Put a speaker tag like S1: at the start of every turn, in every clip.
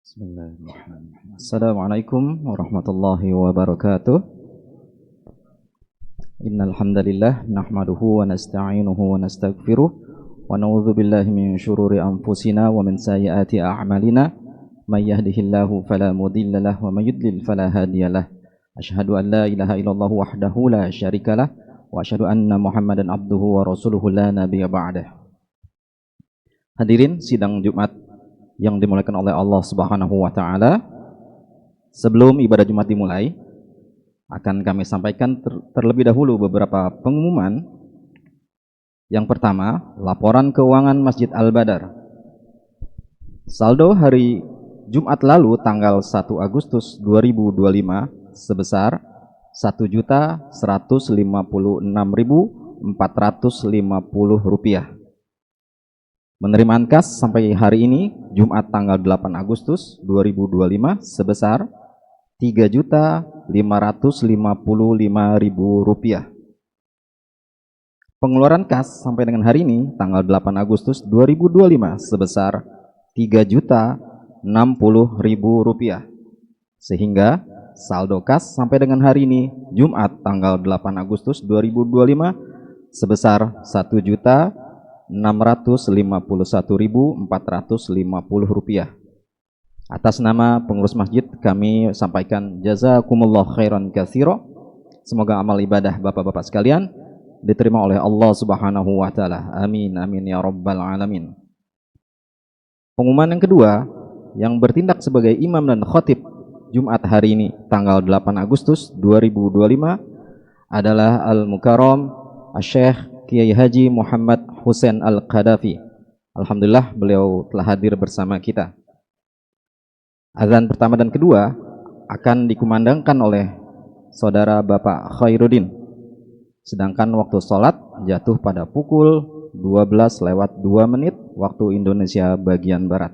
S1: Bismillahirrahmanirrahim. Assalamualaikum warahmatullahi wabarakatuh. Innal hamdalillah nahmaduhu wa nasta'inuhu wa nastaghfiruh wa na'udzu billahi min syururi anfusina wa min sayyiati a'malina. May yahdihillahu fala mudilla lahu wa may yudlil fala hadiyalah. Asyhadu an la ilaha illallah wahdahu la syarikalah wa asyhadu anna Muhammadan abduhu wa rasuluhu la nabiyya ba'dah. Hadirin sidang Jumat yang dimuliakan oleh Allah Subhanahu wa taala. Sebelum ibadah Jumat dimulai, akan kami sampaikan terlebih dahulu beberapa pengumuman. Yang pertama, laporan keuangan Masjid Al-Badar. Saldo hari Jumat lalu tanggal 1 Agustus 2025 sebesar Rp1.156.450. Menerima kas sampai hari ini Jumat tanggal 8 Agustus 2025 sebesar Rp3.555.000. Pengeluaran kas sampai dengan hari ini tanggal 8 Agustus 2025 sebesar Rp3.060.000. Sehingga saldo kas sampai dengan hari ini Jumat tanggal 8 Agustus 2025 sebesar Rp1.651.450. Atas nama pengurus masjid kami sampaikan jazakumullah khairan katsira. Semoga amal ibadah bapak-bapak sekalian diterima oleh Allah Subhanahu wa taala. Amin amin ya rabbal alamin. Pengumuman yang kedua, yang bertindak sebagai imam dan khatib Jumat hari ini tanggal 8 Agustus 2025 adalah Al-Mukarram Asy-Syaikh Kiai Haji Muhammad Husain Al-Qaddafi. Alhamdulillah beliau telah hadir bersama kita. Azan pertama dan kedua akan dikumandangkan oleh saudara Bapak Khairuddin. Sedangkan waktu sholat jatuh pada pukul 12:02 waktu Indonesia bagian Barat.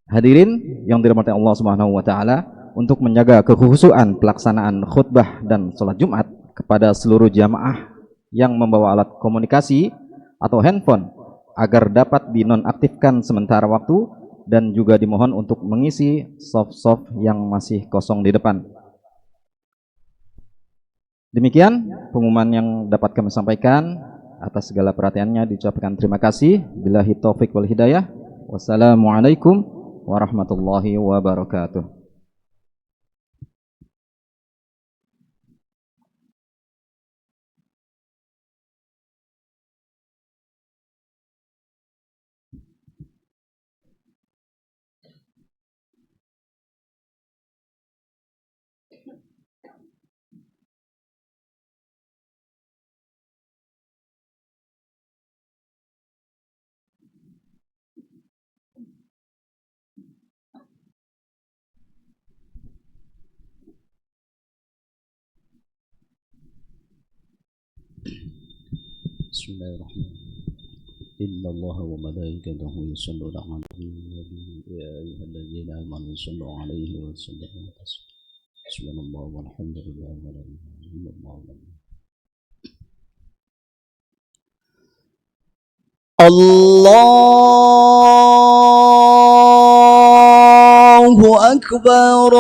S1: Hadirin yang dirahmati Allah Subhanahu wa taala, untuk menjaga kekhusyuan pelaksanaan khutbah dan sholat Jumat kepada seluruh jamaah yang membawa alat komunikasi atau handphone agar dapat dinonaktifkan sementara waktu, dan juga dimohon untuk mengisi soft yang masih kosong di depan. Demikian pengumuman yang dapat kami sampaikan. Atas segala perhatiannya diucapkan terima kasih. Billahi taufik wal hidayah. Wassalamualaikum warahmatullahi wabarakatuh.
S2: Bismillahirrahmanirrahim. Innallaha wa malaikatahu yusholluna 'alan nabi ya ayyuhalladzina amanu shollu 'alaihi wa sallimu taslima. Subhanallah walhamdulillah wa la ilaha illallah. Allahu akbar.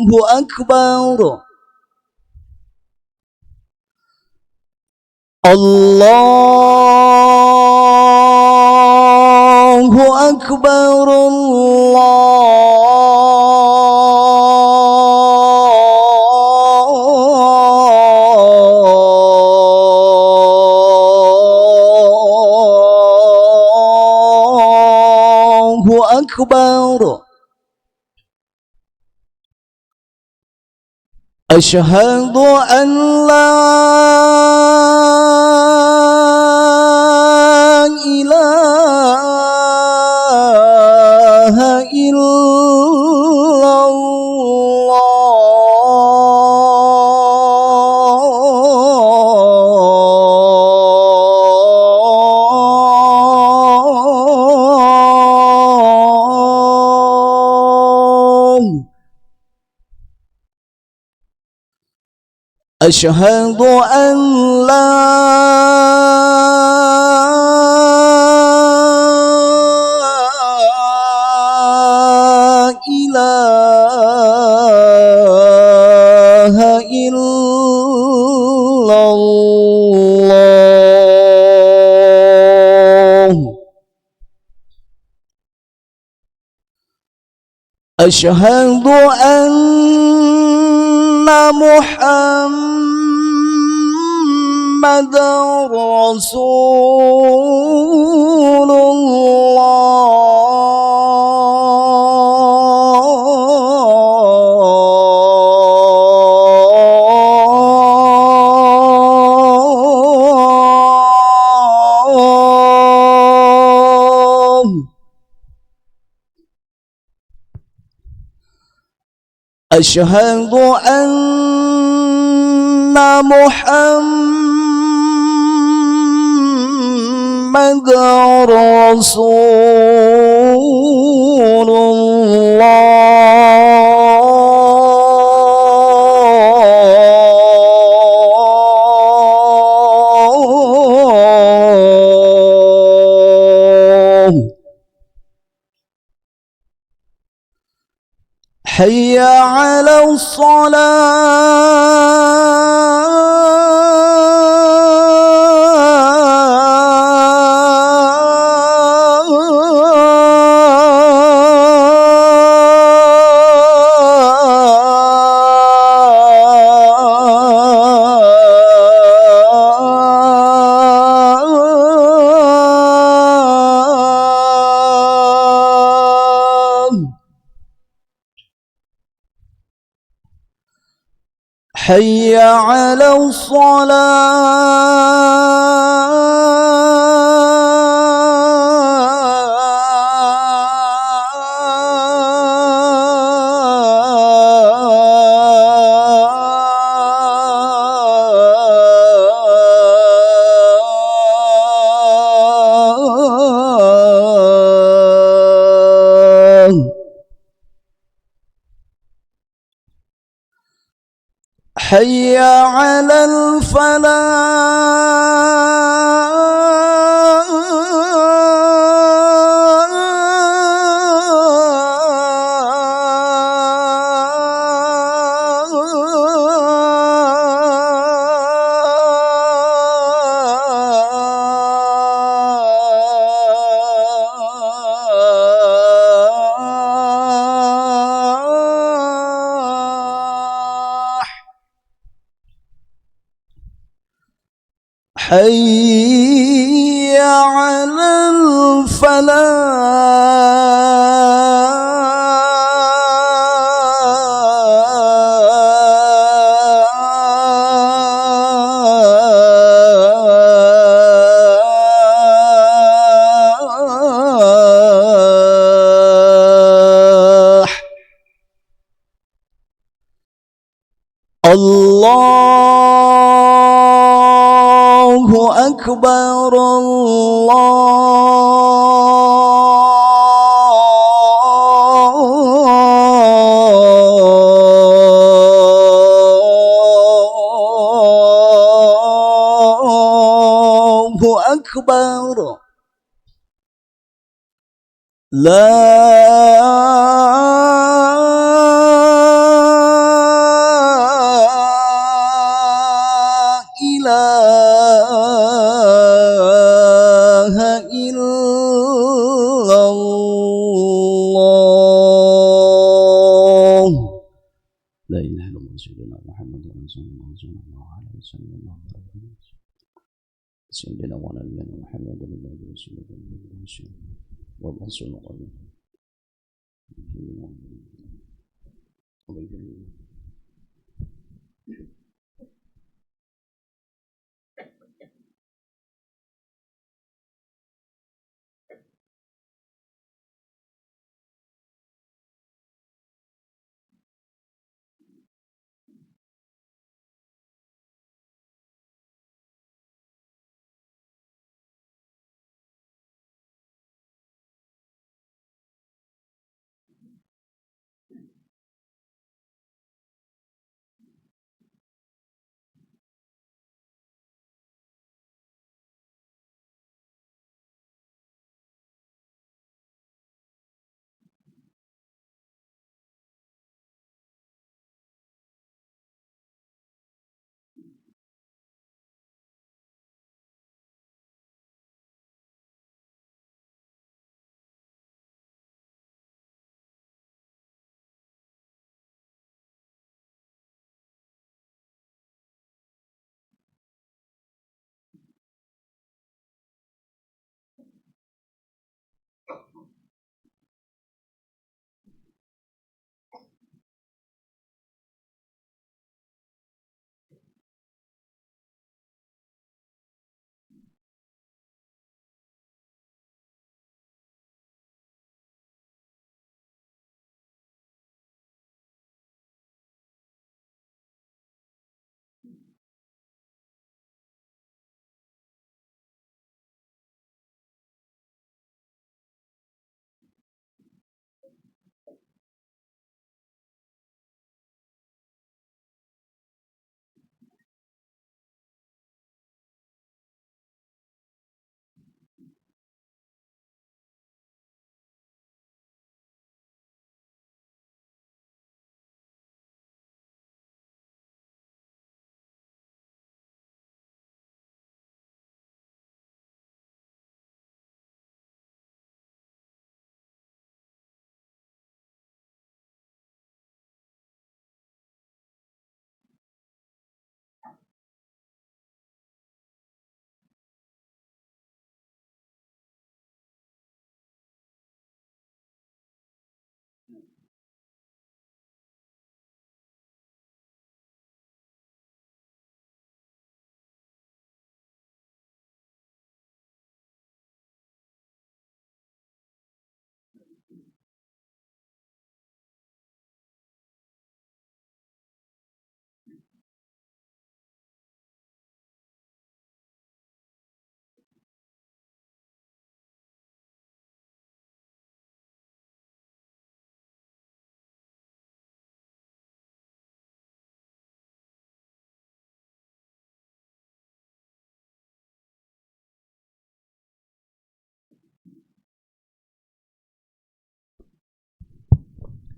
S2: Allahu akbar. Allahu akbar. Allahu akbar. Asyhadu an la ilaha illallah. أشهد أن لا إله إلا الله أشهد أن محمد رسول الله أشهد أن محمد رسول الله حي على الصلاة حي على الصلاة حي على الفلاح حي على الفلاح الله أكبر الله أكبر لا إله إلا الله لا إله إلا الله سيدنا محمد رسول الله صلى الله عليه وسلم سيدنا ونبينا محمد رسول الله والرسول الله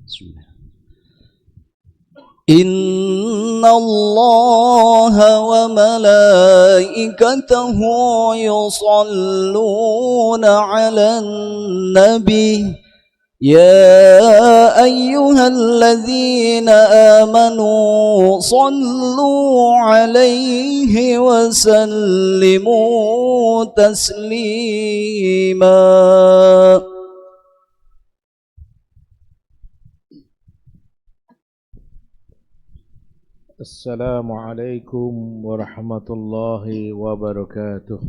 S2: Bismillah. إن الله وملائكته يصلون على النبي يا أيها الذين آمنوا صلوا عليه وسلموا تسليما.
S3: السلام عليكم ورحمة الله وبركاته.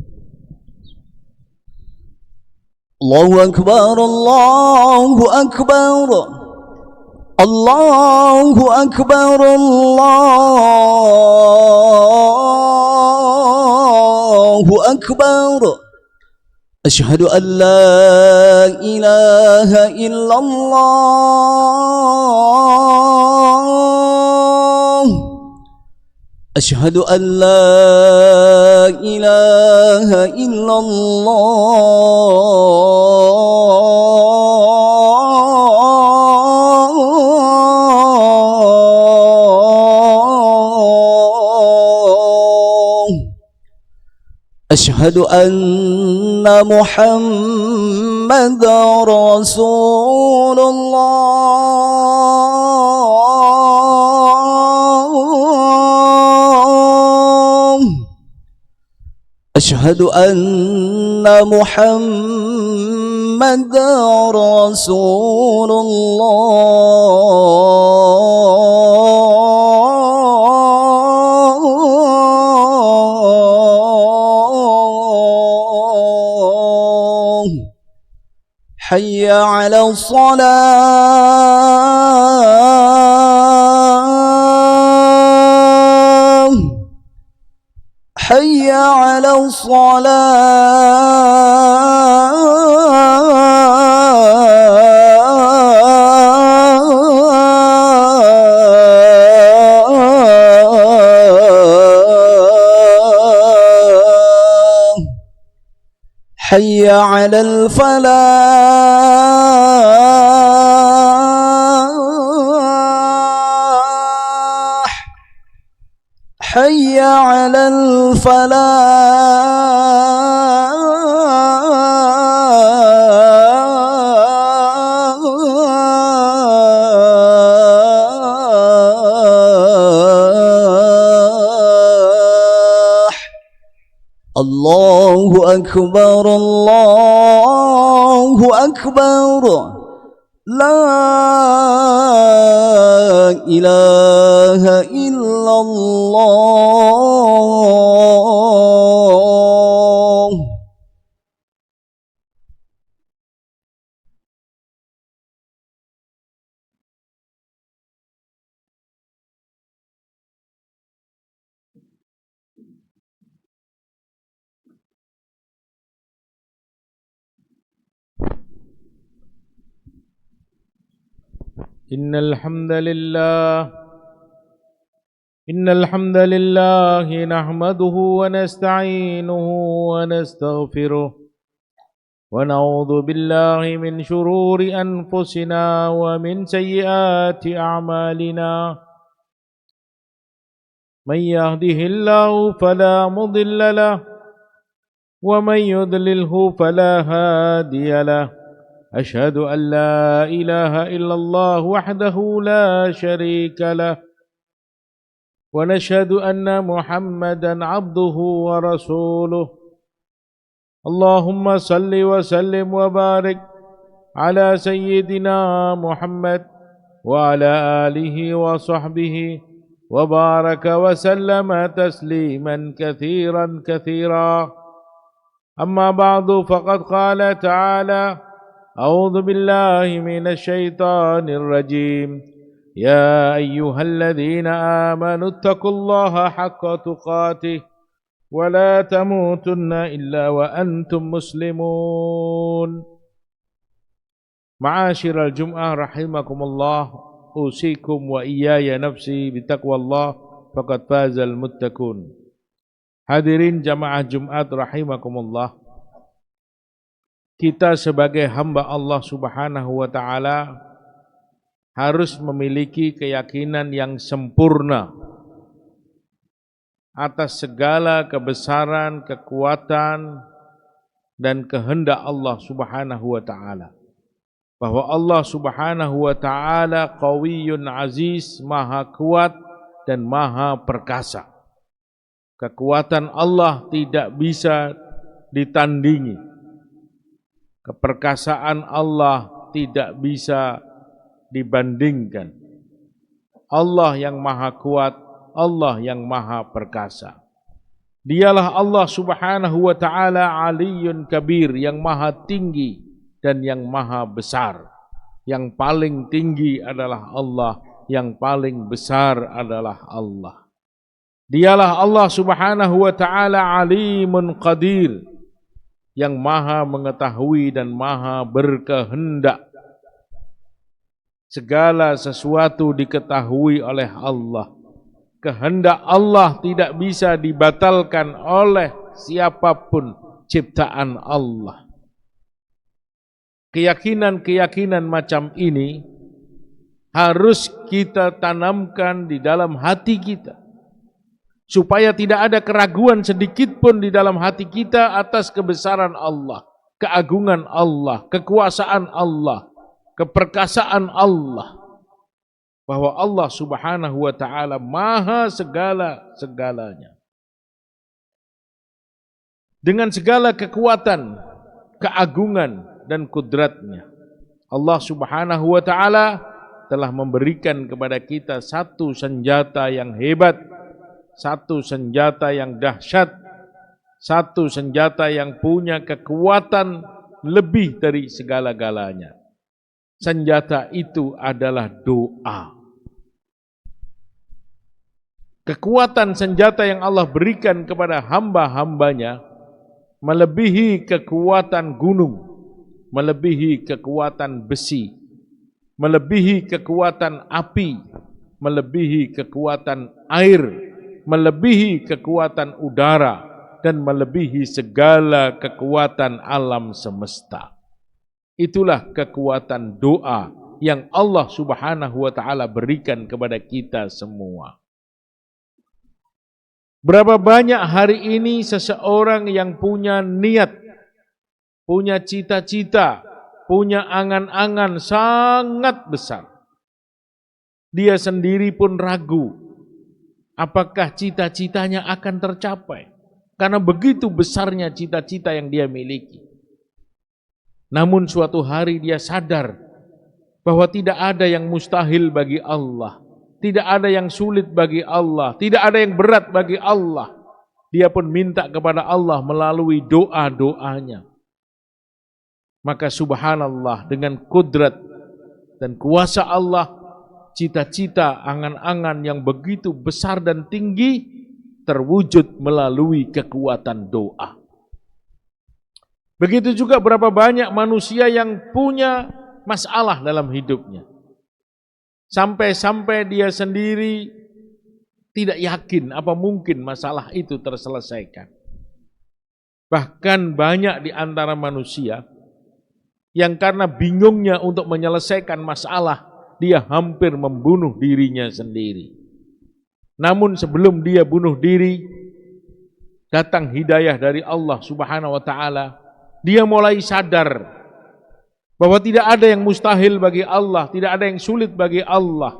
S2: الله أكبر الله أكبر الله أكبر الله أكبر. أشهد أن لا إله إلا الله أشهد أن لا إله إلا الله أشهد أن محمدا رسول الله أشهد أن محمدا رسول الله. حي على الصلاة حي على الصلاة حي على الفلاح حي على الفلاح. الله أكبر الله أكبر لا إله إلا الله.
S3: إن الحمد لله نحمده ونستعينه ونستغفره ونعوذ بالله من شرور أنفسنا ومن سيئات أعمالنا. من يهده الله فلا مضل له ومن يضلله فلا هادي له. أشهد أن لا إله إلا الله وحده لا شريك له ونشهد أن محمدا عبده ورسوله. اللهم صل وسلم وبارك على سيدنا محمد وعلى آله وصحبه وبارك وسلم تسليما كثيرا كثيرا. أما بعد فقد قال تعالى: أعوذ بالله من الشيطان الرجيم. يا أيها الذين آمنوا اتقوا الله حق تقاته ولا تموتن إلا وأنتم مسلمون. معاشر الجمعة رحمكم الله، أوصيكم وإياي نفسي بتقوى الله فقد فاز المتقون. Hadirin jamaah Jumat rahimakumullah. Kita sebagai hamba Allah Subhanahu wa taala harus memiliki keyakinan yang sempurna atas segala kebesaran, kekuatan, dan kehendak Allah Subhanahu wa ta'ala. Bahwa Allah Subhanahu wa ta'ala Qawiyyun Aziz, maha kuat dan maha perkasa. Kekuatan Allah tidak bisa ditandingi. Keperkasaan Allah tidak bisa dibandingkan. Allah yang maha kuat, Allah yang maha perkasa. Dialah Allah Subhanahu wa ta'ala Aliyyun Kabir, yang maha tinggi dan yang maha besar. Yang paling tinggi adalah Allah, yang paling besar adalah Allah. Dialah Allah Subhanahu wa ta'ala Alimun Qadir, yang maha mengetahui dan maha berkehendak. Segala sesuatu diketahui oleh Allah. Kehendak Allah tidak bisa dibatalkan oleh siapapun ciptaan Allah. Keyakinan-keyakinan macam ini harus kita tanamkan di dalam hati kita, supaya tidak ada keraguan sedikit pun di dalam hati kita atas kebesaran Allah, keagungan Allah, kekuasaan Allah, keperkasaan Allah. Bahwa Allah Subhanahu wa ta'ala maha segala-segalanya. Dengan segala kekuatan, keagungan, dan kudratnya, Allah Subhanahu wa ta'ala telah memberikan kepada kita satu senjata yang hebat, satu senjata yang dahsyat, satu senjata yang punya kekuatan lebih dari segala-galanya. Senjata itu adalah doa. Kekuatan senjata yang Allah berikan kepada hamba-hambanya melebihi kekuatan gunung, melebihi kekuatan besi, melebihi kekuatan api, melebihi kekuatan air, melebihi kekuatan udara, dan melebihi segala kekuatan alam semesta. Itulah kekuatan doa yang Allah Subhanahu wa ta'ala berikan kepada kita semua. Berapa banyak hari ini seseorang yang punya niat, punya cita-cita, punya angan-angan sangat besar. Dia sendiri pun ragu apakah cita-citanya akan tercapai, karena begitu besarnya cita-cita yang dia miliki. Namun suatu hari dia sadar bahwa tidak ada yang mustahil bagi Allah. Tidak ada yang sulit bagi Allah, tidak ada yang berat bagi Allah. Dia pun minta kepada Allah melalui doa-doanya. Maka subhanallah, dengan kudrat dan kuasa Allah, cita-cita, angan-angan yang begitu besar dan tinggi terwujud melalui kekuatan doa. Begitu juga berapa banyak manusia yang punya masalah dalam hidupnya. Sampai-sampai dia sendiri tidak yakin apa mungkin masalah itu terselesaikan. Bahkan banyak di antara manusia yang karena bingungnya untuk menyelesaikan masalah, dia hampir membunuh dirinya sendiri. Namun sebelum dia bunuh diri, datang hidayah dari Allah Subhanahu wa ta'ala. Dia mulai sadar bahwa tidak ada yang mustahil bagi Allah, tidak ada yang sulit bagi Allah.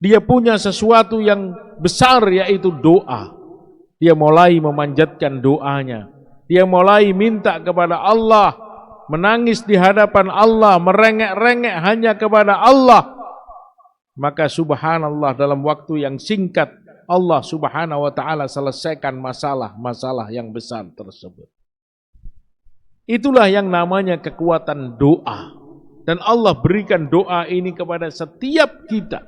S3: Dia punya sesuatu yang besar, yaitu doa. Dia mulai memanjatkan doanya. Dia mulai minta kepada Allah, menangis di hadapan Allah, merengek-rengek hanya kepada Allah. Maka subhanallah, dalam waktu yang singkat Allah Subhanahu wa ta'ala selesaikan masalah-masalah yang besar tersebut. Itulah yang namanya kekuatan doa. Dan Allah berikan doa ini kepada setiap kita.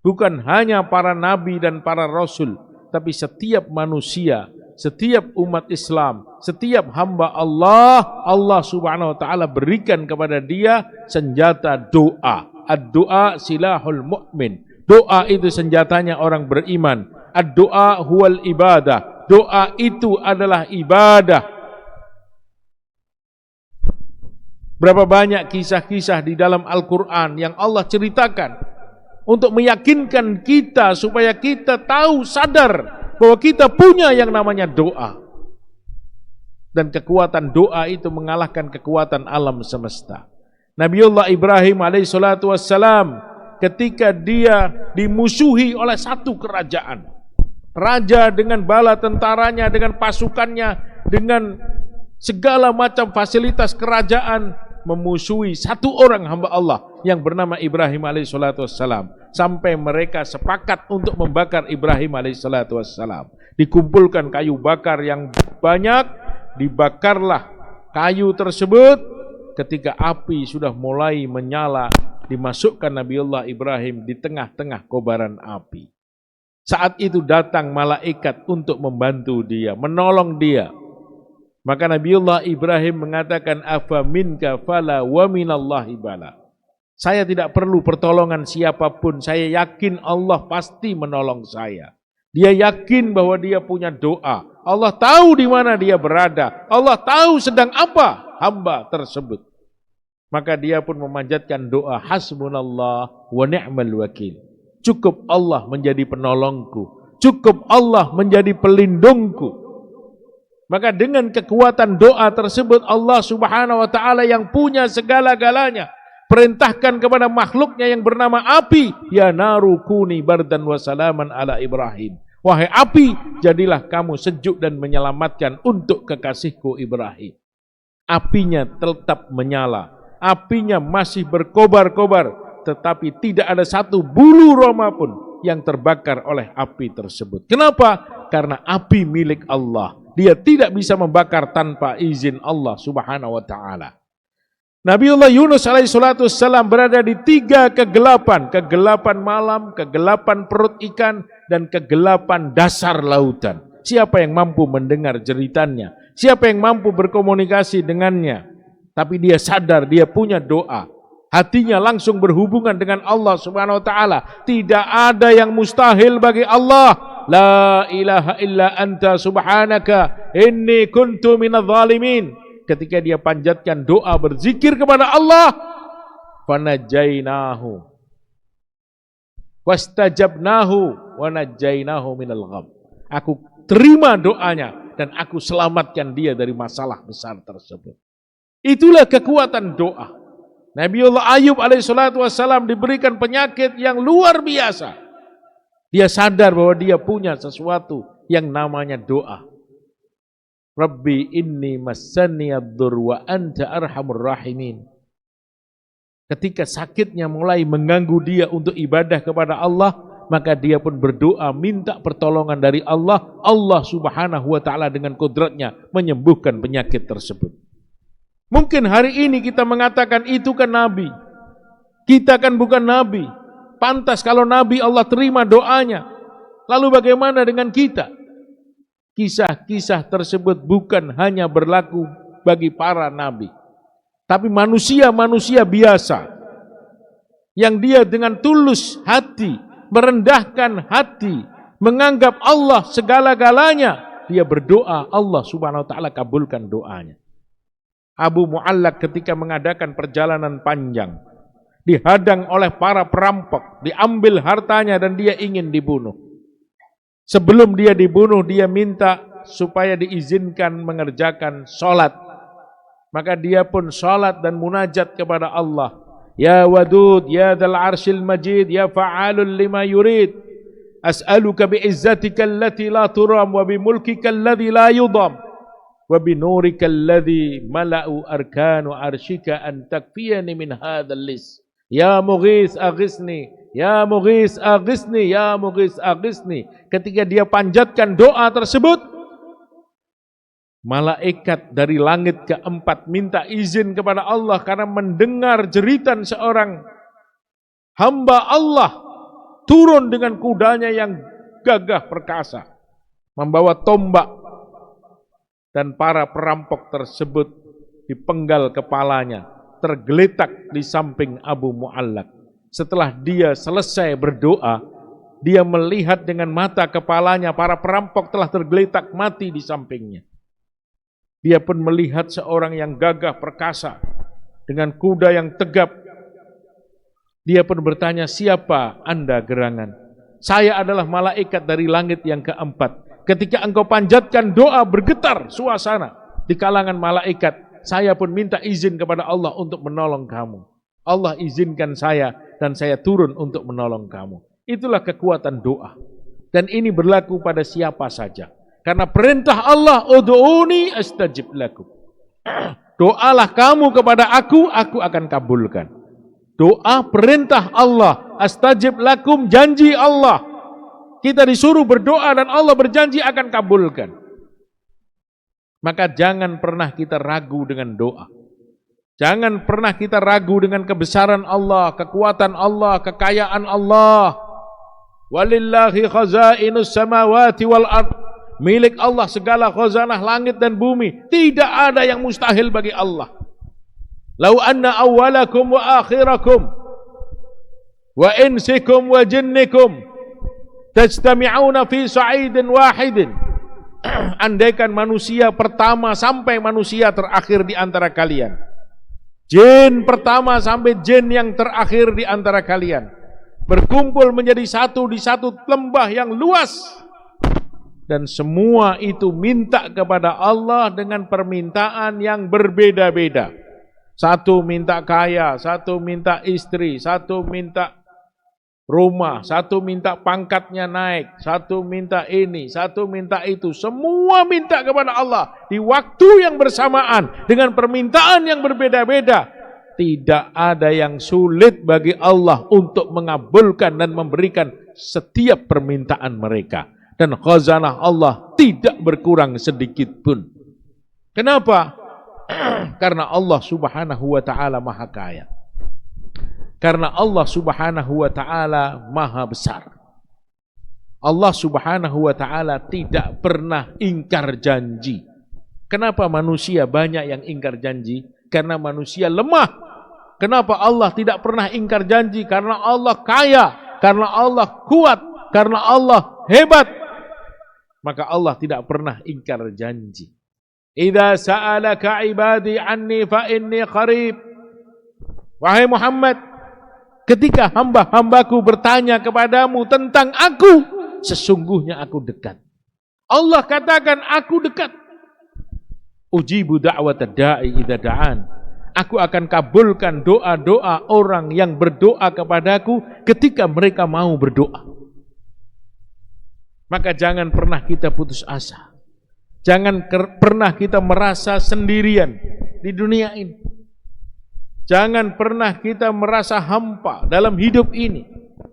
S3: Bukan hanya para nabi dan para rasul, tapi setiap manusia, setiap umat Islam, setiap hamba Allah, Allah Subhanahu wa ta'ala berikan kepada dia senjata doa. Ad-doa silahul mu'min. Doa itu senjatanya orang beriman. Ad-doa huwal ibadah. Doa itu adalah ibadah. Berapa banyak kisah-kisah di dalam Al-Quran yang Allah ceritakan untuk meyakinkan kita supaya kita tahu, sadar bahwa kita punya yang namanya doa. Dan kekuatan doa itu mengalahkan kekuatan alam semesta. Nabiullah Ibrahim alaihissalatu wassalam ketika dia dimusuhi oleh satu kerajaan. Raja dengan bala tentaranya, dengan pasukannya, dengan segala macam fasilitas kerajaan memusuhi satu orang hamba Allah yang bernama Ibrahim alaihissalatu wassalam. Sampai mereka sepakat untuk membakar Ibrahim alaihissalatu wassalam. Dikumpulkan kayu bakar yang banyak, dibakarlah kayu tersebut. Ketika api sudah mulai menyala, dimasukkan Nabiullah Ibrahim di tengah-tengah kobaran api. Saat itu datang malaikat untuk membantu dia, menolong dia. Maka Nabiullah Ibrahim mengatakan, afa minka fala wa minallahi bala. Saya tidak perlu pertolongan siapapun, saya yakin Allah pasti menolong saya. Dia yakin bahwa dia punya doa. Allah tahu di mana dia berada. Allah tahu sedang apa hamba tersebut. Maka dia pun memanjatkan doa, hasbunallah wa ni'mal wakil. Cukup Allah menjadi penolongku. Cukup Allah menjadi pelindungku. Maka dengan kekuatan doa tersebut Allah subhanahu wa ta'ala yang punya segala-galanya perintahkan kepada makhluknya yang bernama api, ya naru kuni bardan wa salaman ala Ibrahim. Wahai api, jadilah kamu sejuk dan menyelamatkan untuk kekasihku Ibrahim. Apinya tetap menyala, apinya masih berkobar-kobar, tetapi tidak ada satu bulu roma pun yang terbakar oleh api tersebut. Kenapa? Karena api milik Allah. Dia tidak bisa membakar tanpa izin Allah subhanahu wa ta'ala. Nabiullah Yunus alaihissalatu wassalam berada di 3 kegelapan. Kegelapan malam, kegelapan perut ikan, dan kegelapan dasar lautan. Siapa yang mampu mendengar jeritannya? Siapa yang mampu berkomunikasi dengannya? Tapi dia sadar, dia punya doa. Hatinya langsung berhubungan dengan Allah subhanahu wa ta'ala. Tidak ada yang mustahil bagi Allah. La ilaha illa anta subhanaka inni kuntu minadh dhalimin. Ketika dia panjatkan doa berzikir kepada Allah, fanajainahu wastajabnahu wa najainahu minal gham. Aku terima doanya dan aku selamatkan dia dari masalah besar tersebut. Itulah kekuatan doa. Nabiullah Ayub alaihissalatu wassalam diberikan penyakit yang luar biasa. Dia sadar bahwa dia punya sesuatu yang namanya doa. Rabbi inni massaniyad-dur wa anta arhamur rahimin. Ketika sakitnya mulai mengganggu dia untuk ibadah kepada Allah, maka dia pun berdoa minta pertolongan dari Allah. Allah subhanahu wa ta'ala dengan kodratnya menyembuhkan penyakit tersebut. Mungkin hari ini kita mengatakan itu kan Nabi. Kita kan bukan Nabi. Pantas kalau Nabi Allah terima doanya. Lalu bagaimana dengan kita? Kisah-kisah tersebut bukan hanya berlaku bagi para Nabi. Tapi manusia-manusia biasa. Yang dia dengan tulus hati, merendahkan hati, menganggap Allah segala-galanya. Dia berdoa, Allah subhanahu wa ta'ala kabulkan doanya. Abu Mu'allaq ketika mengadakan perjalanan panjang, dihadang oleh para perampok, diambil hartanya dan dia ingin dibunuh. Sebelum dia dibunuh, dia minta supaya diizinkan mengerjakan sholat. Maka dia pun sholat dan munajat kepada Allah. Ya Wadud, ya Dzal Arsyil Majid, ya Fa'alul lima yurid. As'aluka bi'izzatika allati la turam wa bimulkika alladhi la yudam. Wa binurika alladhi mala'u arkanu arshika an takfiyani min hadzal lis. Ya Mughis aghisni, ya Mughis aghisni, ya Mughis aghisni. Ketika dia panjatkan doa tersebut, malaikat dari langit keempat minta izin kepada Allah karena mendengar jeritan seorang hamba Allah turun dengan kudanya yang gagah perkasa, membawa tombak, dan para perampok tersebut dipenggal kepalanya, tergeletak di samping Abu Mu'allaq. Setelah dia selesai berdoa, dia melihat dengan mata kepalanya para perampok telah tergeletak mati di sampingnya. Dia pun melihat seorang yang gagah perkasa dengan kuda yang tegap. Dia pun bertanya, siapa Anda gerangan? Saya adalah malaikat dari langit yang keempat. Ketika engkau panjatkan doa, bergetar suasana di kalangan malaikat. Saya pun minta izin kepada Allah untuk menolong kamu. Allah izinkan saya dan saya turun untuk menolong kamu. Itulah kekuatan doa. Dan ini berlaku pada siapa saja. Karena perintah Allah, ud'uni astajib lakum. Doalah kamu kepada aku akan kabulkan. Doa perintah Allah, astajib lakum, janji Allah. Kita disuruh berdoa dan Allah berjanji akan kabulkan. Maka jangan pernah kita ragu dengan doa. Jangan pernah kita ragu dengan kebesaran Allah, kekuatan Allah, kekayaan Allah. Walillahi khazainus samawati wal ard. Milik Allah segala khazanah langit dan bumi. Tidak ada yang mustahil bagi Allah. Lau anna awwalakum wa akhirakum wa insikum wa jinnikum tajtami'una fi sa'idin wahidin. Andaikan manusia pertama sampai manusia terakhir di antara kalian, jin pertama sampai jin yang terakhir di antara kalian, berkumpul menjadi satu di satu lembah yang luas, dan semua itu minta kepada Allah dengan permintaan yang berbeda-beda. Satu minta kaya, satu minta istri, satu minta rumah, satu minta pangkatnya naik, satu minta ini, satu minta itu. Semua minta kepada Allah di waktu yang bersamaan dengan permintaan yang berbeda-beda. Tidak ada yang sulit bagi Allah untuk mengabulkan dan memberikan setiap permintaan mereka. Dan khazanah Allah tidak berkurang sedikit pun. Kenapa? Karena Allah Subhanahu wa ta'ala maha kaya. Karena Allah Subhanahu wa ta'ala maha besar. Allah Subhanahu wa ta'ala tidak pernah ingkar janji. Kenapa manusia banyak yang ingkar janji? Karena manusia lemah. Kenapa Allah tidak pernah ingkar janji? Karena Allah kaya, karena Allah kuat, karena Allah hebat. Maka Allah tidak pernah ingkar janji. Idza sa'alaka ibadi anni fa inni qarib. Wahai Muhammad, ketika hamba-hambaku bertanya kepadamu tentang aku, sesungguhnya aku dekat. Allah katakan aku dekat. Ujibu da'watad da'i idza da'an. Aku akan kabulkan doa-doa orang yang berdoa kepadaku ketika mereka mau berdoa. Maka jangan pernah kita putus asa. Jangan pernah kita merasa sendirian di dunia ini. Jangan pernah kita merasa hampa dalam hidup ini.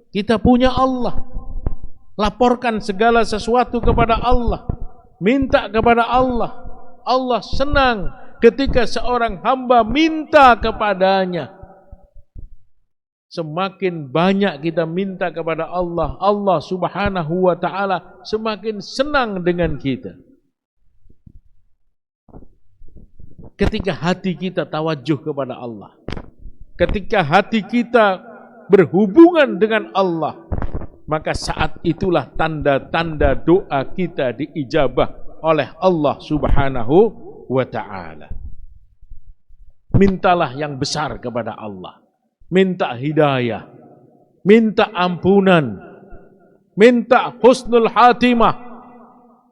S3: Kita punya Allah. Laporkan segala sesuatu kepada Allah. Minta kepada Allah. Allah senang ketika seorang hamba minta kepadanya. Semakin banyak kita minta kepada Allah, Allah Subhanahu wa ta'ala semakin senang dengan kita. Ketika hati kita tawajuh kepada Allah, ketika hati kita berhubungan dengan Allah, maka saat itulah tanda-tanda doa kita diijabah oleh Allah Subhanahu wa ta'ala. Mintalah yang besar kepada Allah. Minta hidayah, minta ampunan, minta husnul khatimah,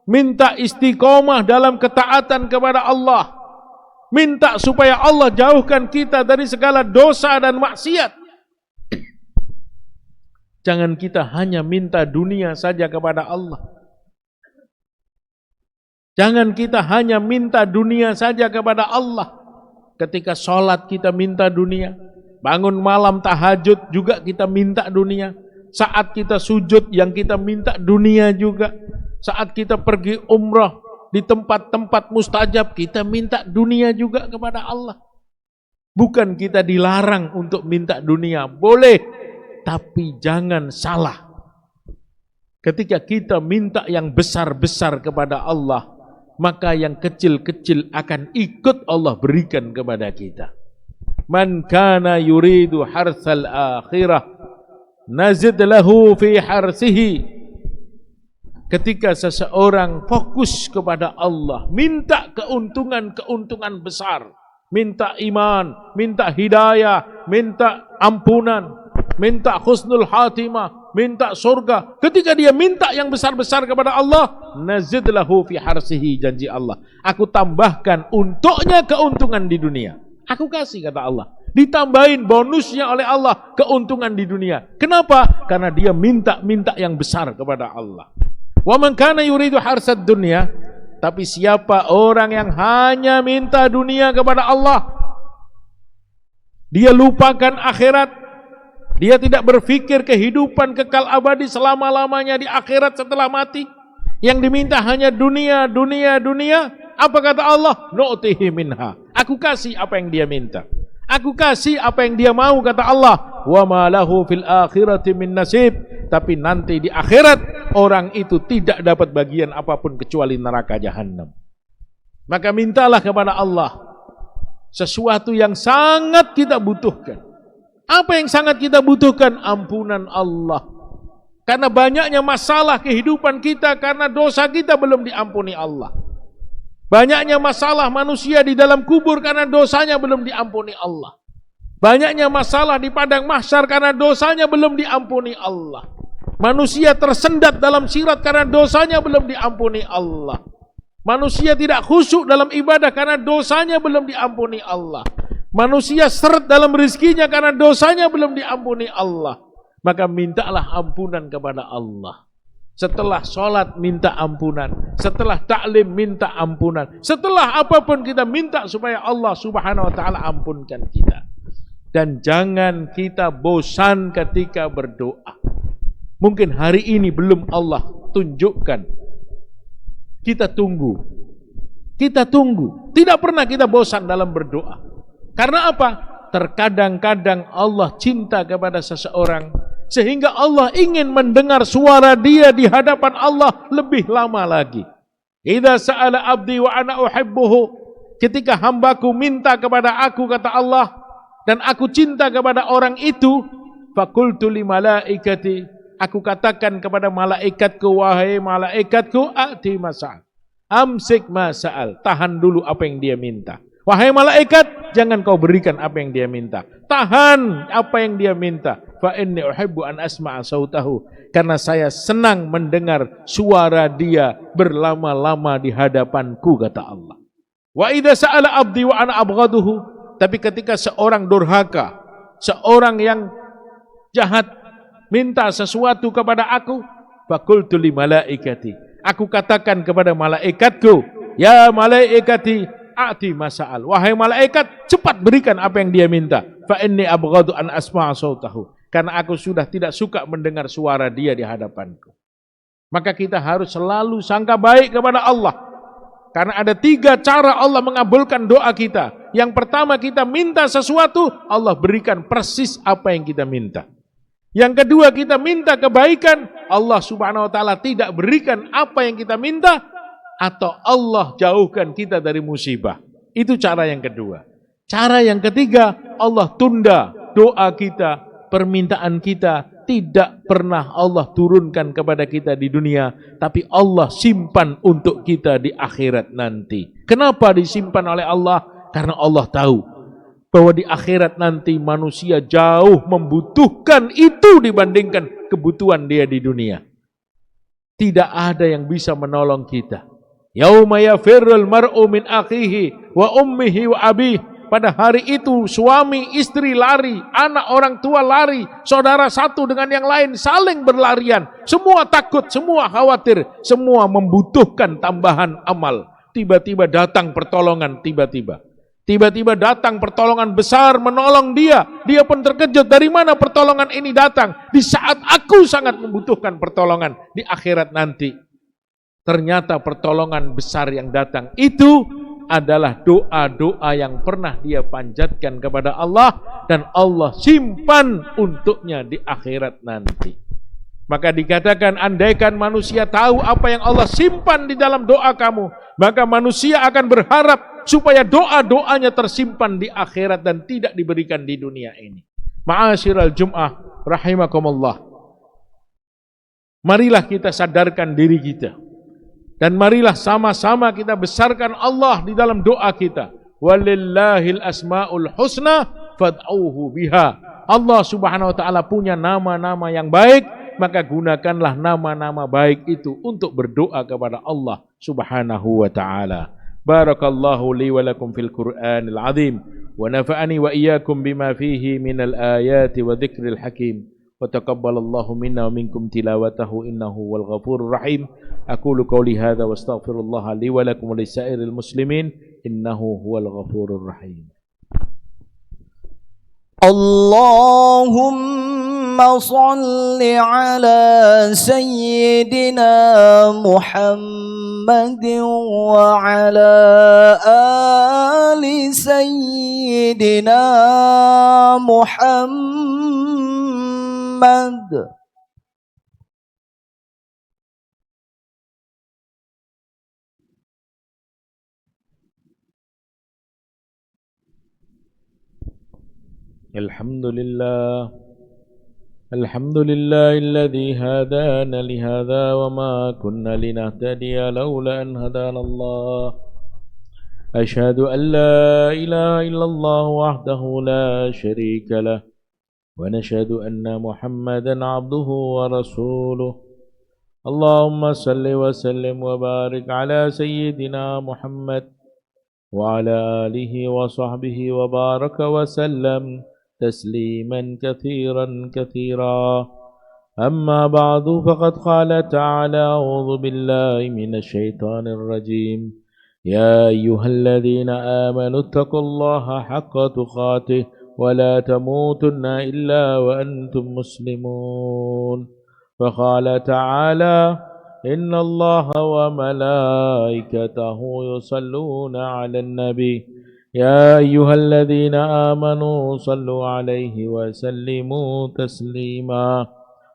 S3: minta istiqomah dalam ketaatan kepada Allah. Minta supaya Allah jauhkan kita dari segala dosa dan maksiat. Jangan kita hanya minta dunia saja kepada Allah. Jangan kita hanya minta dunia saja kepada Allah. Ketika sholat kita minta dunia. Bangun malam tahajud juga kita minta dunia. Saat kita sujud yang kita minta dunia juga. Saat kita pergi umrah di tempat-tempat mustajab kita minta dunia juga kepada Allah. Bukan kita dilarang untuk minta dunia, boleh, tapi jangan salah. Ketika kita minta yang besar-besar kepada Allah, maka yang kecil-kecil akan ikut Allah berikan kepada kita. Man kana yuridu harsal akhirah nazid lahu fi harsihi. Ketika seseorang fokus kepada Allah, minta keuntungan-keuntungan besar, minta iman, minta hidayah, minta ampunan, minta husnul khatimah, minta surga. Ketika dia minta yang besar-besar kepada Allah, nazid lahu fi harsihi, janji Allah, aku tambahkan untuknya keuntungan di dunia. Aku kasih, kata Allah, ditambahin bonusnya oleh Allah, keuntungan di dunia. Kenapa? Karena dia minta yang besar kepada Allah. Wa man kana yuridu harsad dunya, tapi siapa orang yang hanya minta dunia kepada Allah, dia lupakan akhirat, dia tidak berpikir kehidupan kekal abadi selama-lamanya di akhirat setelah mati, yang diminta hanya dunia, dunia, dunia. Apa kata Allah? Nu'tihi minha, aku kasih apa yang dia minta, aku kasih apa yang dia mau, kata Allah. Wa ma lahu fil akhirati min nasib, tapi nanti di akhirat orang itu tidak dapat bagian apapun kecuali neraka jahanam. Maka mintalah kepada Allah sesuatu yang sangat kita butuhkan. Apa yang sangat kita butuhkan? Ampunan Allah. Karena banyaknya masalah kehidupan kita karena dosa kita belum diampuni Allah. Banyaknya masalah manusia di dalam kubur karena dosanya belum diampuni Allah. Banyaknya masalah di padang mahsyar karena dosanya belum diampuni Allah. Manusia tersendat dalam sirat karena dosanya belum diampuni Allah. Manusia tidak khusyuk dalam ibadah karena dosanya belum diampuni Allah. Manusia seret dalam rezekinya karena dosanya belum diampuni Allah. Maka mintalah ampunan kepada Allah. Setelah sholat minta ampunan, setelah taklim minta ampunan, setelah apapun kita minta supaya Allah subhanahu wa ta'ala ampunkan kita. Dan jangan kita bosan ketika berdoa. Mungkin hari ini belum Allah tunjukkan, kita tunggu. Kita tunggu. Tidak pernah kita bosan dalam berdoa. Karena apa? Terkadang-kadang Allah cinta kepada seseorang sehingga Allah ingin mendengar suara dia di hadapan Allah lebih lama lagi. Idza sa'ala abdi wa ana uhibbuhu, ketika hambaku minta kepada aku, kata Allah, dan aku cinta kepada orang itu, faqultu li malaikati, aku katakan kepada malaikatku, wahai malaikatku, ati masa'al, amsik masa'al, tahan dulu apa yang dia minta. Wahai malaikat, jangan kau berikan apa yang dia minta. Tahan apa yang dia minta. Fa inni uhibbu an asma'a sautahu, karena saya senang mendengar suara dia berlama-lama di hadapanku, kata Allah. Wa idza sa'ala abdi wa ana abghaduhu, tapi ketika seorang durhaka, seorang yang jahat minta sesuatu kepada aku, faqultu li malaikati, aku katakan kepada malaikatku, ya malaikati a'ti masa'al, wahai malaikat, cepat berikan apa yang dia minta. Fa inni abghadu an asma'a sautahu, karena aku sudah tidak suka mendengar suara dia di hadapanku. Maka kita harus selalu sangka baik kepada Allah. Karena ada 3 cara Allah mengabulkan doa kita. Yang pertama, kita minta sesuatu, Allah berikan persis apa yang kita minta. Yang kedua, kita minta kebaikan, Allah subhanahu wa ta'ala tidak berikan apa yang kita minta, atau Allah jauhkan kita dari musibah. Itu cara yang kedua. Cara yang ketiga, Allah tunda doa kita, permintaan kita, tidak pernah Allah turunkan kepada kita di dunia, tapi Allah simpan untuk kita di akhirat nanti. Kenapa disimpan oleh Allah? Karena Allah tahu bahwa di akhirat nanti manusia jauh membutuhkan itu dibandingkan kebutuhan dia di dunia. Tidak ada yang bisa menolong kita. Yauma yafirrul mar'u min akhihi wa ummihi wa abihi. Pada hari itu suami istri lari, anak orang tua lari, saudara satu dengan yang lain saling berlarian. Semua takut, semua khawatir, semua membutuhkan tambahan amal. Tiba-tiba datang pertolongan, tiba-tiba datang pertolongan besar menolong dia. Dia pun terkejut, dari mana pertolongan ini datang? Di saat aku sangat membutuhkan pertolongan di akhirat nanti. Ternyata pertolongan besar yang datang itu adalah doa-doa yang pernah dia panjatkan kepada Allah, dan Allah simpan untuknya di akhirat nanti. Maka dikatakan, andaikan manusia tahu apa yang Allah simpan di dalam doa kamu, maka manusia akan berharap supaya doa-doanya tersimpan di akhirat dan tidak diberikan di dunia ini. Ma'asyiral Jum'ah rahimakumullah. Marilah kita sadarkan diri kita. Dan marilah sama-sama kita besarkan Allah di dalam doa kita. Walillahil asmaul husna fad'uhu biha. Allah Subhanahu wa taala punya nama-nama yang baik, maka gunakanlah nama-nama baik itu untuk berdoa kepada Allah Subhanahu wa taala. Barakallahu li wa lakum fil Qur'anil azim wa nafa'ani wa iyyakum bima fihi minal ayati wa dzikril hakim. Wa taqabbalallahu minna wa minkum tilawatahu innahu wal ghafurur rahim. Aqulu qawli hadza wa astaghfirullah li wa lakum wa lisairil muslimin innahu huwal ghafurur rahim.
S4: اللهم صل على سيدنا محمد وعلى آل سيدنا محمد.
S3: الحمد لله الذي هدانا لهذا وما كنا لنهتدي لولا أن هدانا الله. أشهد أن لا إله إلا الله وحده لا شريك له ونشهد أن محمدا عبده ورسوله. اللهم صل وسلم وبارك على سيدنا محمد وعلى آله وصحبه وبارك وسلم تسليما كثيرا كثيرا. أما بعد فقد قال تعالى أعوذ بالله من الشيطان الرجيم يا أيها الذين آمنوا اتقوا الله حق تقاته ولا تموتن إلا وأنتم مسلمون. فقال تعالى إن الله وملائكته يصلون على النبي يا أيها الذين آمنوا صلوا عليه وسلموا تسليما.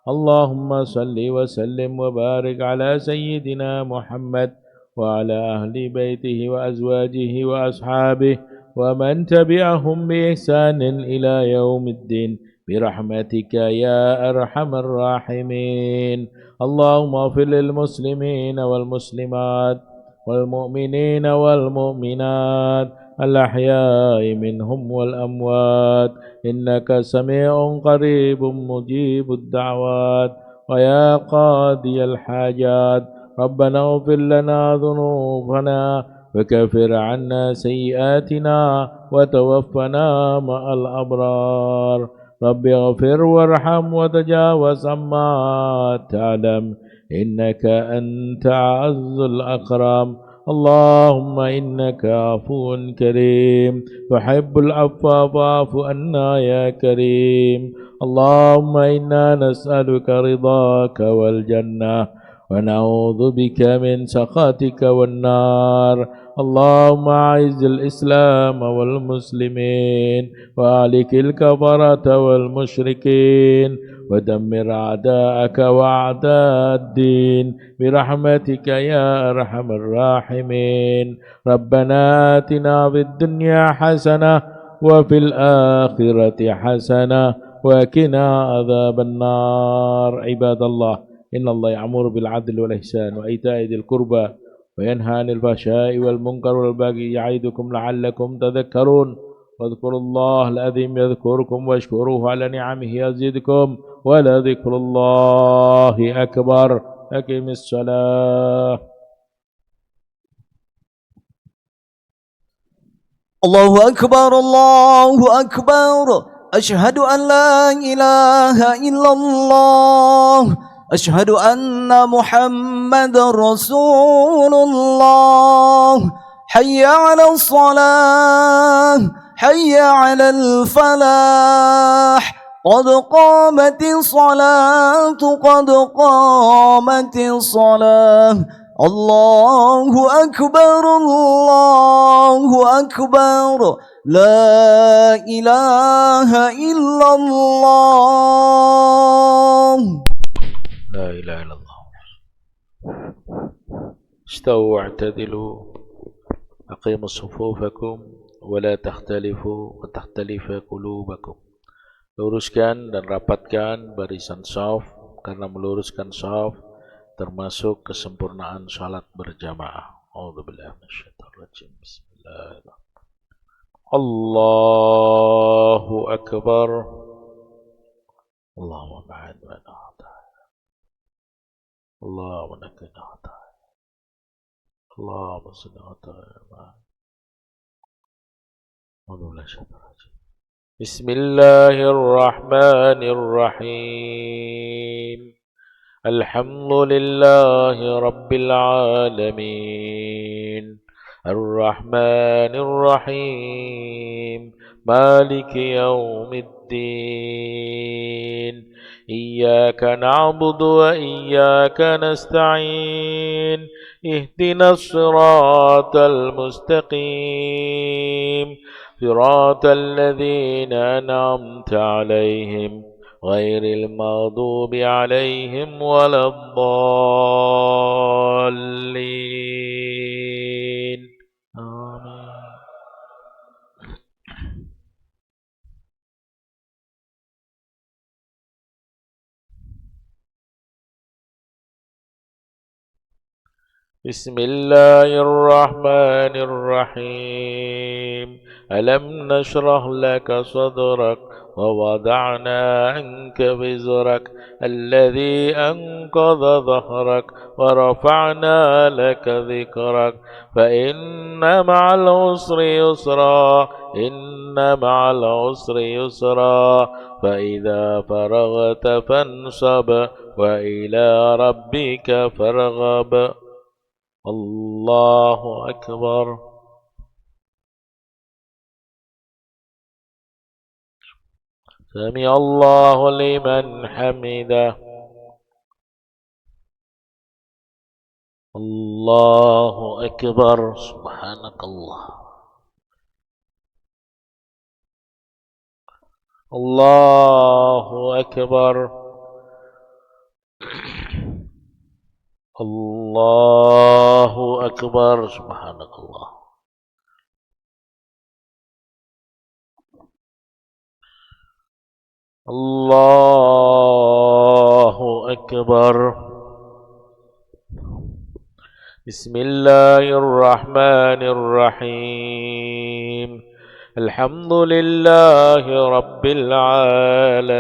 S3: اللهم صل وسلم وبارك على سيدنا محمد وعلى أهل بيته وأزواجه وأصحابه ومن تبعهم بإحسان إلى يوم الدين برحمتك يا أرحم الراحمين. اللهم اغفر للمسلمين والمسلمات والمؤمنين والمؤمنات الأحياء منهم والأموات إنك سميع قريب مجيب الدعوات ويا قاضي الحاجات. ربنا اغفر لنا ذنوبنا وكفر عنا سيئاتنا وتوفنا مع الأبرار. رب اغفر وارحم وتجاوز عما تعلم إنك أنت أعز الأكرم. اللهم إنك عفو كريم تحب العفو فاعف عنا يا كريم. اللهم إنا نسألك رضاك والجنة ونعوذ بك من سخطك والنار. اللهم أعز الإسلام والمسلمين وأهلك الكفرة والمشركين ودمر أعداءك وأعداء الدين برحمتك يا أرحم الراحمين. ربنا آتنا في الدنيا حسنة وفي الآخرة حسنة وقنا عذاب النار. عباد الله إن الله يأمر بالعدل والإحسان وإيتاء ذي القربى وينهى عن الفحشاء والمنكر والبغي يعظكم لعلكم تذكرون. واذكروا الله العظيم يذكركم واشكروه على نعمه يزدكم ولذكر الله أكبر. أقم الصلاة.
S4: الله أكبر الله أكبر. أشهد أن لا إله إلا الله. أشهد أن محمد رسول الله. حي على الصلاة حي على الفلاح قد قامت الصلاة قد قامت الصلاة. الله أكبر الله أكبر. لا إله إلا الله.
S3: لا إله إلا الله. استووا واعتدلوا أقيموا صفوفكم ولا تختلفوا وتختلف قلوبكم. Luruskan dan rapatkan barisan shaf, karena meluruskan shaf termasuk kesempurnaan salat berjamaah. A'udzubillahi minasyaitonir rajim. Bismillahirrahmanirrahim. الله أكبر. اللهم بعد من أعطاك، اللهم نكن أعطاك، اللهم صل على ولا شطرج. بسم الله الرحمن الرحيم. الحمد لله رب العالمين، الرحمن الرحيم، مالك يوم الدين. إياك نعبد وإياك نستعين، اهدنا الصراط المستقيم، صراط الذين أنعمت عليهم غير المغضوب عليهم ولا الضالين. آمين. بسم الله الرحمن الرحيم. ألم نشرح لك صدرك ووضعنا عنك وزرك الذي أنقض ظهرك ورفعنا لك ذكرك فإن مع العسر يسرا، إن مع العسر يسرا، فإذا فرغت فانصب وإلى ربك فارغب. الله أكبر. سمع الله لمن حمده. الله أكبر. سبحانك الله. الله أكبر. الله أكبر. سبحانك الله. الله أكبر. بسم الله الرحمن الرحيم. الحمد لله رب العالمين،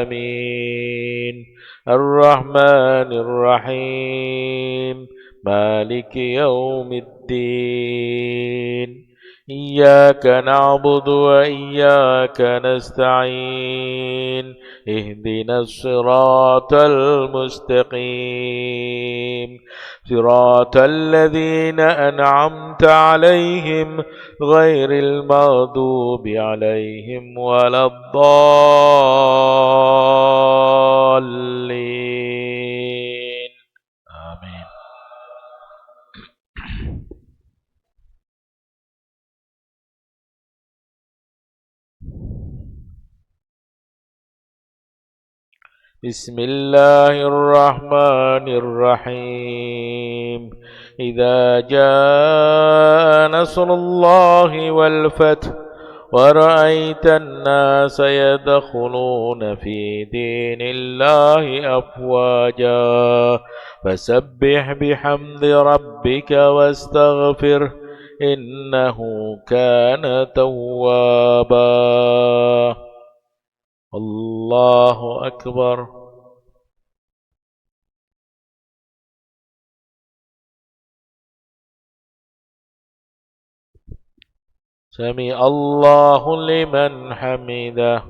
S3: الرحمن الرحيم، مالك يوم الدين. إياك نعبد وإياك نستعين، اهدنا الصراط المستقيم، صراط الذين أنعمت عليهم غير المغضوب عليهم ولا الضالين. آمين. بسم الله الرحمن الرحيم. إذا جاء نصر الله والفتح ورأيت الناس يدخلون في دين الله أفواجا فسبح بحمد ربك واستغفره إنه كان توابا. الله أكبر. سمع الله لمن حمده.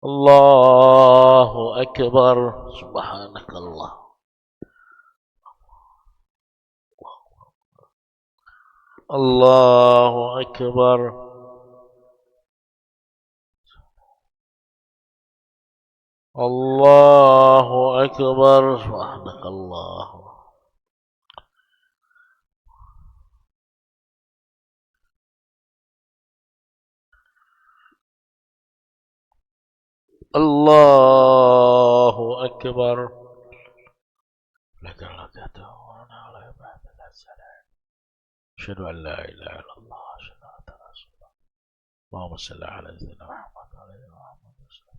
S3: الله أكبر. سبحانك الله. الله أكبر. الله أكبر. سبحانك الله. الله أكبر. لك الحمد وأنا على عبادك السلام. أشهد أن لا إله إلا الله، أشهد أن رسول الله. اللهم صل على سيدنا محمد وعلى آله محمد وسلم.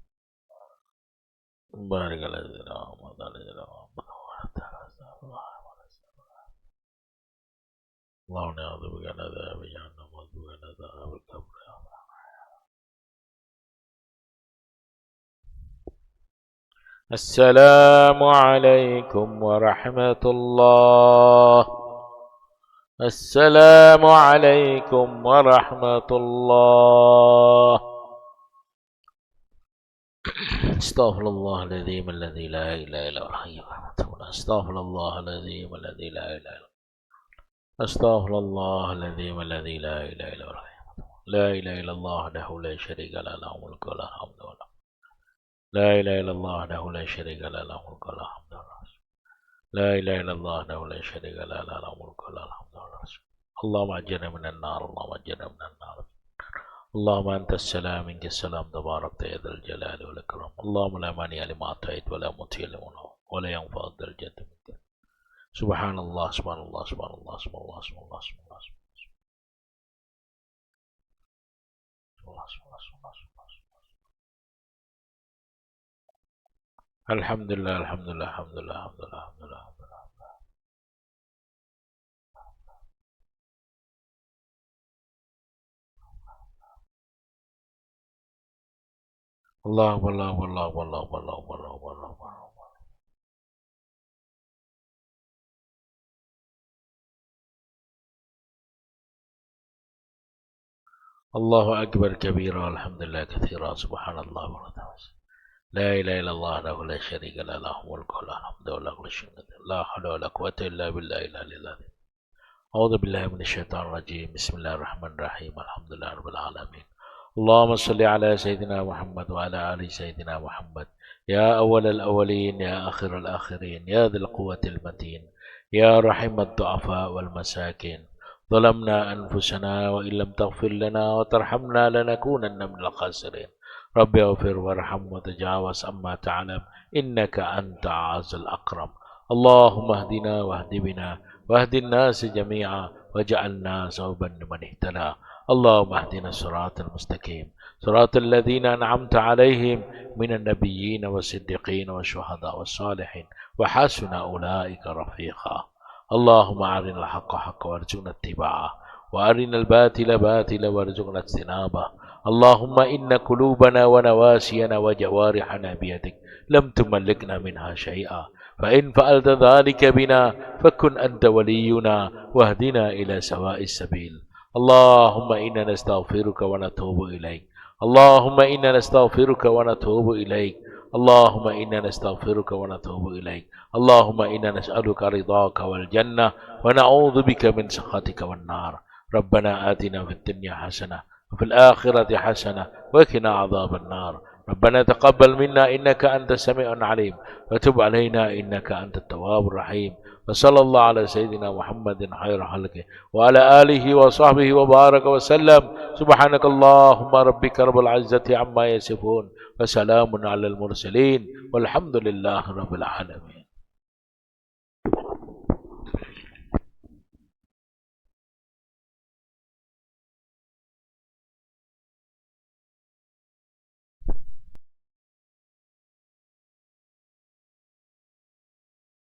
S3: بارك على سيدنا محمد وعلى آله محمد وسلم. اللهم نعوذ بك من عذاب جهنم ومن عذاب القبر. السلام عليكم ورحمة الله. السلام عليكم ورحمة الله. استغفر الله العظيم الذي لا إله إلا هو الحي القيوم. استغفر الله العظيم الذي لا إله إلا هو. استغفر الله العظيم الذي لا إله إلا هو. لا إله إلا الله وحده لا شريك له له الملك وله الحمد وله. لا إله إلا الله وحده لا شريك له له الملك وله الحمد وله. لا إله إلا الله وحده لا شريك له له الملك وله الحمد وله. اللهم أجرنا من النار. اللهم أجرنا من النار. اللهم أنت السلام منك السلام تبارك يا ذا الجلال والإكرام. اللهم لا مانع لما أعطيت ولا معطي لما منعت ولا ينفع ذا الجد منك. سبحان الله سبحان الله سبحان الله سبحان الله سبحان الله سبحان الله سبحان الله. الحمد لله الحمد لله الحمد لله الحمد لله الحمد لله الحمد لله. الله والله والله والله والله والله والله والله. الله أكبر كبيرا الحمد لله كثيرا سبحان الله وبحمده. لا إله إلا الله وحده لا شريك له له الملك وله الحمد وله كل شيء قدير. لا حول ولا قوة إلا بالله العلي العظيم. أعوذ بالله من الشيطان الرجيم. بسم الله الرحمن الرحيم. الحمد لله رب العالمين. اللهم صل على سيدنا محمد وعلى آل سيدنا محمد. يا أول الأولين يا آخر الآخرين يا ذي القوة المتين يا رحم الضعفاء والمساكين. ظلمنا أنفسنا وإن لم تغفر لنا وترحمنا لنكونن من الخاسرين. رب اغفر وارحم وتجاوز عما تعلم إنك أنت أعز الأكرم. اللهم اهدنا واهد بنا واهد الناس جميعا واجعلنا سببا لمن اهتدى. اللهم اهدنا الصراط المستقيم صراط الذين أنعمت عليهم من النبيين والصديقين والشهداء والصالحين وحسن أولئك رفيقا. اللهم أرنا الحق حقا وارزقنا اتباعه وأرنا الباطل باطلا وارزقنا اجتنابه. اللهم إن قلوبنا ونواسينا وجوارحنا بيدك لم تملكنا منها شيئا، فإن فعلت ذلك بنا فكن أنت ولينا واهدنا إلى سواء السبيل. اللهم إنا نستغفرك ونتوب إليك. اللهم إنا نستغفرك ونتوب إليك. اللهم إنا نستغفرك ونتوب إليك. اللهم إنا نسألك رضاك والجنة ونعوذ بك من سخطك والنار. ربنا آتنا في الدنيا حسنة وفي الآخرة حسنة وقنا عذاب النار. ربنا تقبل منا إنك أنت السميع العليم وتب علينا إنك أنت التواب الرحيم. وصلى الله على سيدنا محمد خير خلقه وعلى آله وصحبه وبارك وسلم. سبحانك اللهم ربك رب العزة عما يصفون وسلام على المرسلين والحمد لله رب العالمين.